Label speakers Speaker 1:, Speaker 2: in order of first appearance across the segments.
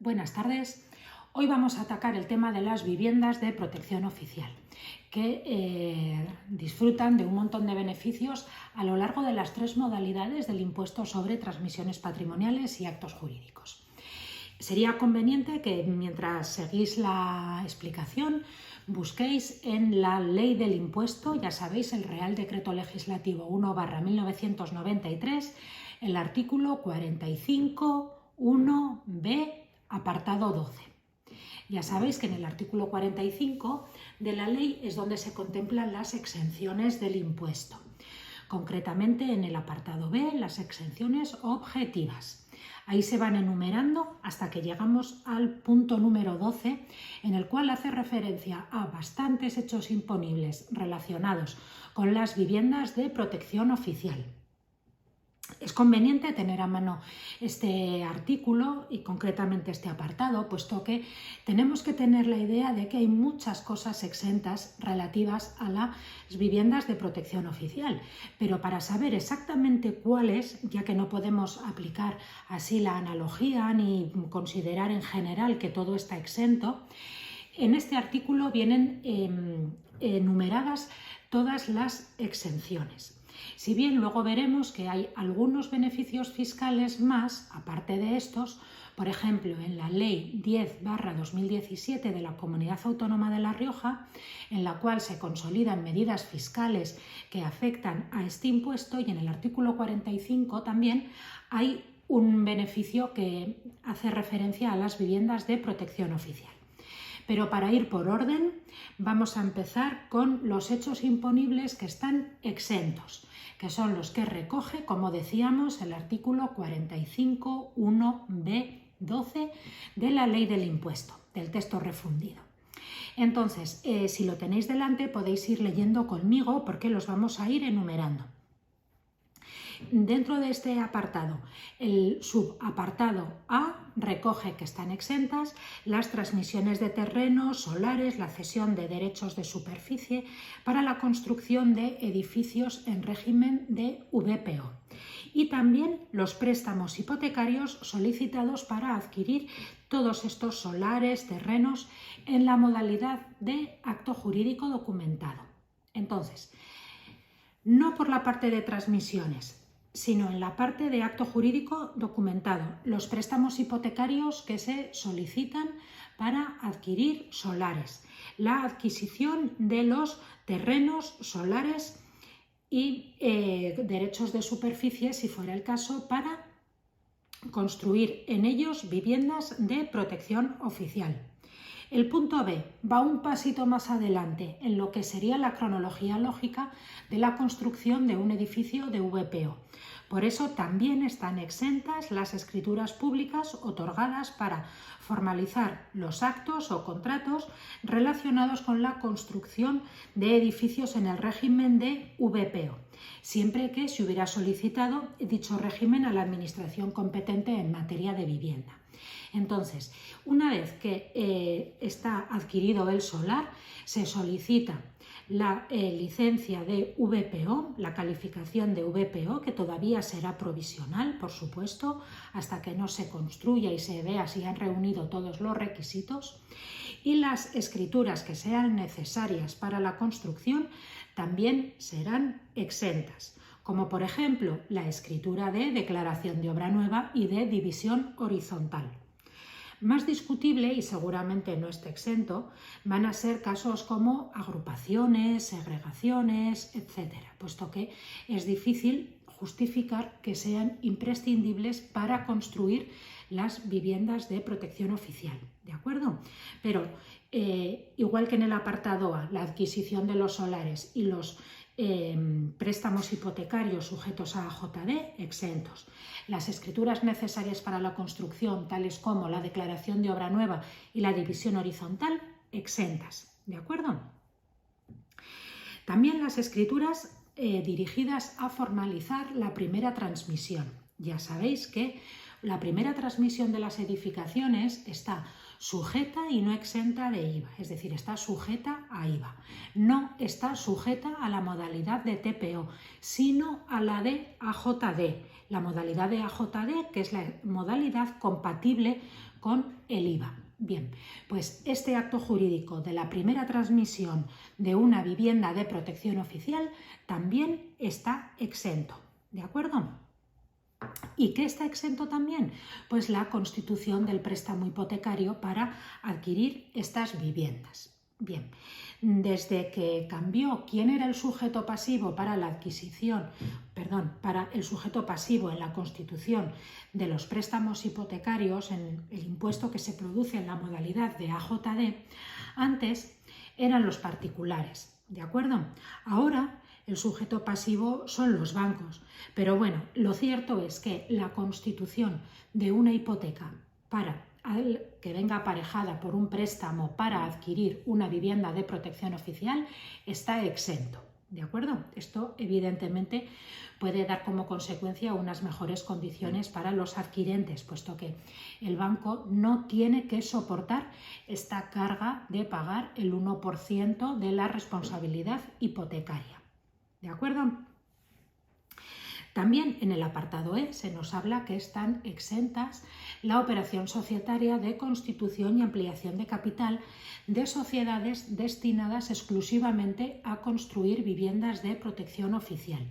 Speaker 1: Buenas tardes. Hoy vamos a atacar el tema de las viviendas de protección oficial, que disfrutan de un montón de beneficios a lo largo de las tres modalidades del impuesto sobre transmisiones patrimoniales y actos jurídicos. Sería conveniente que mientras seguís la explicación busquéis en la ley del impuesto, ya sabéis, el Real Decreto Legislativo 1/1993, el artículo 45.1b, apartado 12. Ya sabéis que en el artículo 45 de la ley es donde se contemplan las exenciones del impuesto. Concretamente en el apartado B, las exenciones objetivas. Ahí se van enumerando hasta que llegamos al punto número 12, en el cual hace referencia a bastantes hechos imponibles relacionados con las viviendas de protección oficial. Es conveniente tener a mano este artículo y concretamente este apartado, puesto que tenemos que tener la idea de que hay muchas cosas exentas relativas a las viviendas de protección oficial, pero para saber exactamente cuáles, ya que no podemos aplicar así la analogía ni considerar en general que todo está exento, en este artículo vienen enumeradas todas las exenciones. Si bien luego veremos que hay algunos beneficios fiscales más, aparte de estos, por ejemplo, en la Ley 10/2017 de la Comunidad Autónoma de La Rioja, en la cual se consolidan medidas fiscales que afectan a este impuesto, y en el artículo 45 también hay un beneficio que hace referencia a las viviendas de protección oficial. Pero para ir por orden, vamos a empezar con los hechos imponibles que están exentos, que son los que recoge, como decíamos, el artículo 45.1b12 de la Ley del Impuesto, del texto refundido. Entonces, si lo tenéis delante, podéis ir leyendo conmigo porque los vamos a ir enumerando. Dentro de este apartado, el subapartado A recoge que están exentas las transmisiones de terrenos, solares, la cesión de derechos de superficie para la construcción de edificios en régimen de VPO y también los préstamos hipotecarios solicitados para adquirir todos estos solares, terrenos en la modalidad de acto jurídico documentado. Entonces, no por la parte de transmisiones, sino en la parte de acto jurídico documentado, los préstamos hipotecarios que se solicitan para adquirir solares, la adquisición de los terrenos solares y derechos de superficie, si fuera el caso, para construir en ellos viviendas de protección oficial. El punto B va un pasito más adelante en lo que sería la cronología lógica de la construcción de un edificio de VPO. Por eso también están exentas las escrituras públicas otorgadas para formalizar los actos o contratos relacionados con la construcción de edificios en el régimen de VPO, siempre que se hubiera solicitado dicho régimen a la administración competente en materia de vivienda. Entonces, una vez que está adquirido el solar, se solicita la licencia de VPO, la calificación de VPO, que todavía será provisional, por supuesto, hasta que no se construya y se vea si han reunido todos los requisitos, y las escrituras que sean necesarias para la construcción también serán exentas, como por ejemplo la escritura de declaración de obra nueva y de división horizontal. Más discutible, y seguramente no esté exento, van a ser casos como agrupaciones, segregaciones, etc., puesto que es difícil justificar que sean imprescindibles para construir las viviendas de protección oficial, ¿de acuerdo? Pero igual que en el apartado A, la adquisición de los solares y los préstamos hipotecarios sujetos a AJD, exentos. Las escrituras necesarias para la construcción, tales como la declaración de obra nueva y la división horizontal, exentas, ¿de acuerdo? También las escrituras dirigidas a formalizar la primera transmisión. Ya sabéis que La primera transmisión de las edificaciones está sujeta y no exenta de IVA, es decir, está sujeta a IVA. No está sujeta a la modalidad de TPO, sino a la de AJD, la modalidad de AJD, que es la modalidad compatible con el IVA. Bien, pues este acto jurídico de la primera transmisión de una vivienda de protección oficial también está exento, ¿de acuerdo? ¿Y qué está exento también? Pues la constitución del préstamo hipotecario para adquirir estas viviendas. Bien, desde que cambió quién era el sujeto pasivo para la adquisición, para el sujeto pasivo en la constitución de los préstamos hipotecarios, en el impuesto que se produce en la modalidad de AJD, antes eran los particulares, ¿de acuerdo? Ahora el sujeto pasivo son los bancos, pero bueno, lo cierto es que la constitución de una hipoteca que venga aparejada por un préstamo para adquirir una vivienda de protección oficial está exento, ¿de acuerdo? Esto evidentemente puede dar como consecuencia unas mejores condiciones para los adquirentes, puesto que el banco no tiene que soportar esta carga de pagar el 1% de la responsabilidad hipotecaria. ¿De acuerdo? También en el apartado E se nos habla que están exentas la operación societaria de constitución y ampliación de capital de sociedades destinadas exclusivamente a construir viviendas de protección oficial.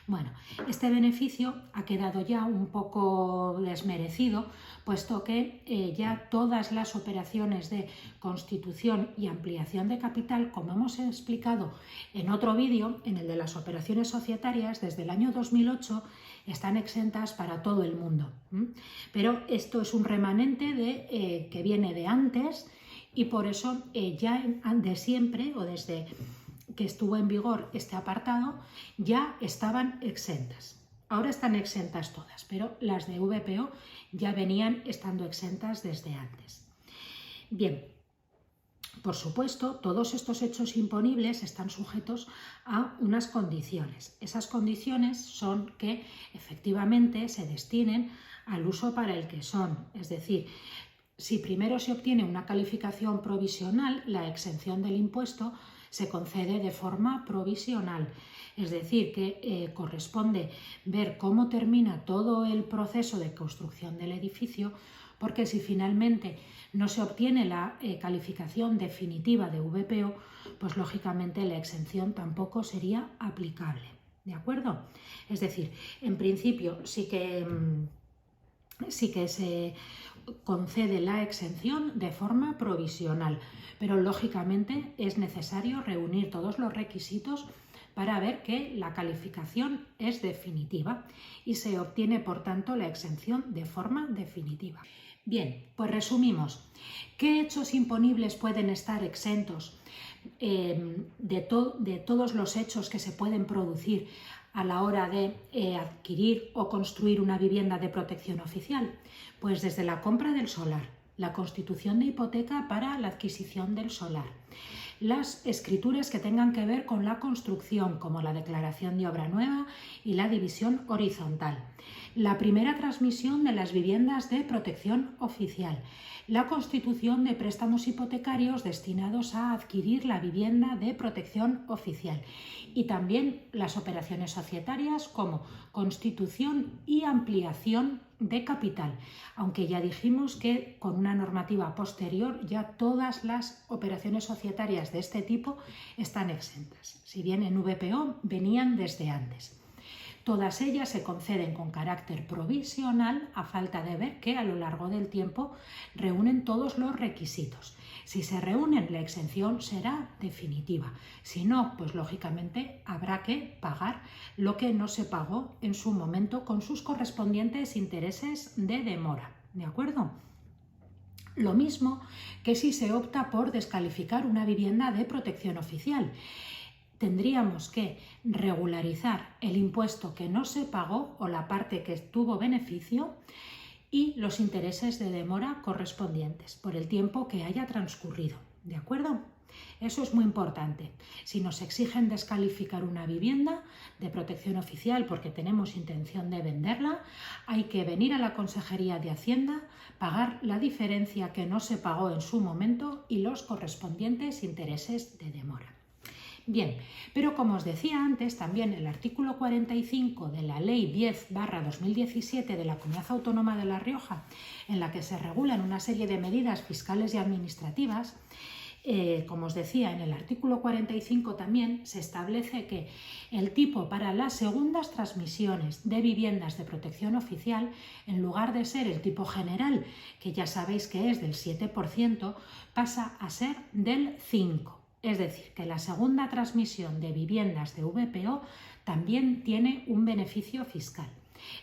Speaker 1: Bueno, este beneficio ha quedado ya un poco desmerecido, puesto que ya todas las operaciones de constitución y ampliación de capital, como hemos explicado en otro vídeo, en el de las operaciones societarias, desde el año 2008, están exentas para todo el mundo. Pero esto es un remanente que viene de antes y por eso ya de siempre o desde que estuvo en vigor este apartado, ya estaban exentas. Ahora están exentas todas, pero las de VPO ya venían estando exentas desde antes. Bien, por supuesto, todos estos hechos imponibles están sujetos a unas condiciones. Esas condiciones son que efectivamente se destinen al uso para el que son, es decir, si primero se obtiene una calificación provisional, la exención del impuesto se concede de forma provisional, es decir, que corresponde ver cómo termina todo el proceso de construcción del edificio, porque si finalmente no se obtiene la calificación definitiva de VPO, pues lógicamente la exención tampoco sería aplicable, ¿de acuerdo? Es decir, en principio sí que se concede la exención de forma provisional, pero lógicamente es necesario reunir todos los requisitos para ver que la calificación es definitiva y se obtiene, por tanto, la exención de forma definitiva. Bien, pues resumimos. ¿Qué hechos imponibles pueden estar exentos de todos los hechos que se pueden producir a la hora de adquirir o construir una vivienda de protección oficial? Pues desde la compra del solar, la constitución de hipoteca para la adquisición del solar, las escrituras que tengan que ver con la construcción, como la declaración de obra nueva y la división horizontal, la primera transmisión de las viviendas de protección oficial, la constitución de préstamos hipotecarios destinados a adquirir la vivienda de protección oficial y también las operaciones societarias como constitución y ampliación de capital, aunque ya dijimos que con una normativa posterior ya todas las operaciones societarias de este tipo están exentas, si bien en VPO venían desde antes. Todas ellas se conceden con carácter provisional a falta de ver que a lo largo del tiempo reúnen todos los requisitos. Si se reúnen, la exención será definitiva. Si no, pues lógicamente habrá que pagar lo que no se pagó en su momento con sus correspondientes intereses de demora. ¿De acuerdo? Lo mismo que si se opta por descalificar una vivienda de protección oficial. Tendríamos que regularizar el impuesto que no se pagó o la parte que tuvo beneficio y los intereses de demora correspondientes por el tiempo que haya transcurrido, ¿De acuerdo? Eso es muy importante. Si nos exigen descalificar una vivienda de protección oficial porque tenemos intención de venderla, hay que venir a la Consejería de Hacienda, pagar la diferencia que no se pagó en su momento y los correspondientes intereses de demora. Bien, pero como os decía antes, también el artículo 45 de la Ley 10/2017 de la Comunidad Autónoma de La Rioja, en la que se regulan una serie de medidas fiscales y administrativas, como os decía, en el artículo 45 también se establece que el tipo para las segundas transmisiones de viviendas de protección oficial, en lugar de ser el tipo general, que ya sabéis que es del 7%, pasa a ser del 5%. Es decir, que la segunda transmisión de viviendas de VPO también tiene un beneficio fiscal.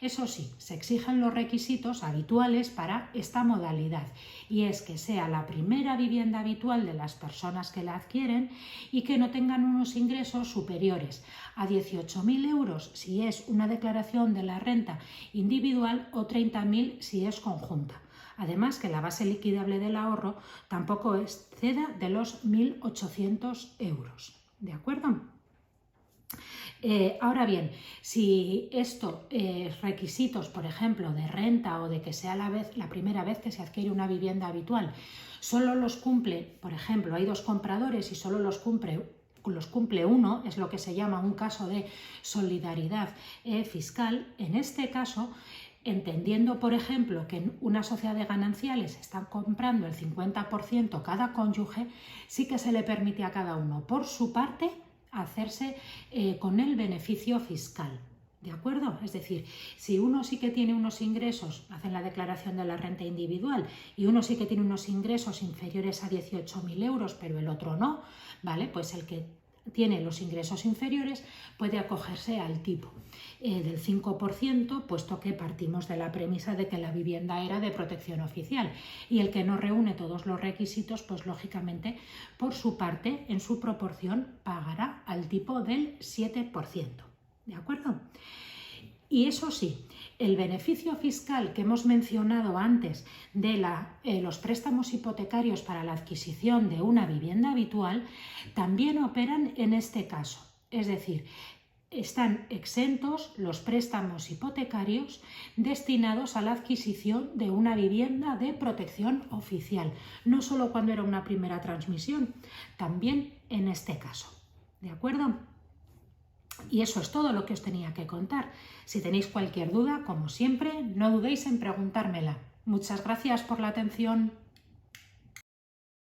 Speaker 1: Eso sí, se exigen los requisitos habituales para esta modalidad, y es que sea la primera vivienda habitual de las personas que la adquieren y que no tengan unos ingresos superiores a 18.000 euros si es una declaración de la renta individual o 30.000 si es conjunta. Además, que la base liquidable del ahorro tampoco exceda de los 1.800 euros. ¿De acuerdo? Ahora bien, si estos requisitos, por ejemplo, de renta o de que sea la primera vez que se adquiere una vivienda habitual, solo los cumple, por ejemplo, hay dos compradores y solo los cumple uno, es lo que se llama un caso de solidaridad fiscal. En este caso, entendiendo, por ejemplo, que en una sociedad de gananciales están comprando el 50% cada cónyuge, sí que se le permite a cada uno por su parte hacerse con el beneficio fiscal. ¿De acuerdo? Es decir, si uno sí que tiene unos ingresos, hacen la declaración de la renta individual, y uno sí que tiene unos ingresos inferiores a 18.000 euros, pero el otro no, ¿vale? Pues el que tiene los ingresos inferiores puede acogerse al tipo del 5%, puesto que partimos de la premisa de que la vivienda era de protección oficial, y el que no reúne todos los requisitos, pues lógicamente por su parte, en su proporción, pagará al tipo del 7%. ¿De acuerdo? Y eso sí, el beneficio fiscal que hemos mencionado antes de los préstamos hipotecarios para la adquisición de una vivienda habitual también operan en este caso. Es decir, están exentos los préstamos hipotecarios destinados a la adquisición de una vivienda de protección oficial, no solo cuando era una primera transmisión, también en este caso. ¿De acuerdo? Y eso es todo lo que os tenía que contar. Si tenéis cualquier duda, como siempre, no dudéis en preguntármela. Muchas gracias por la atención.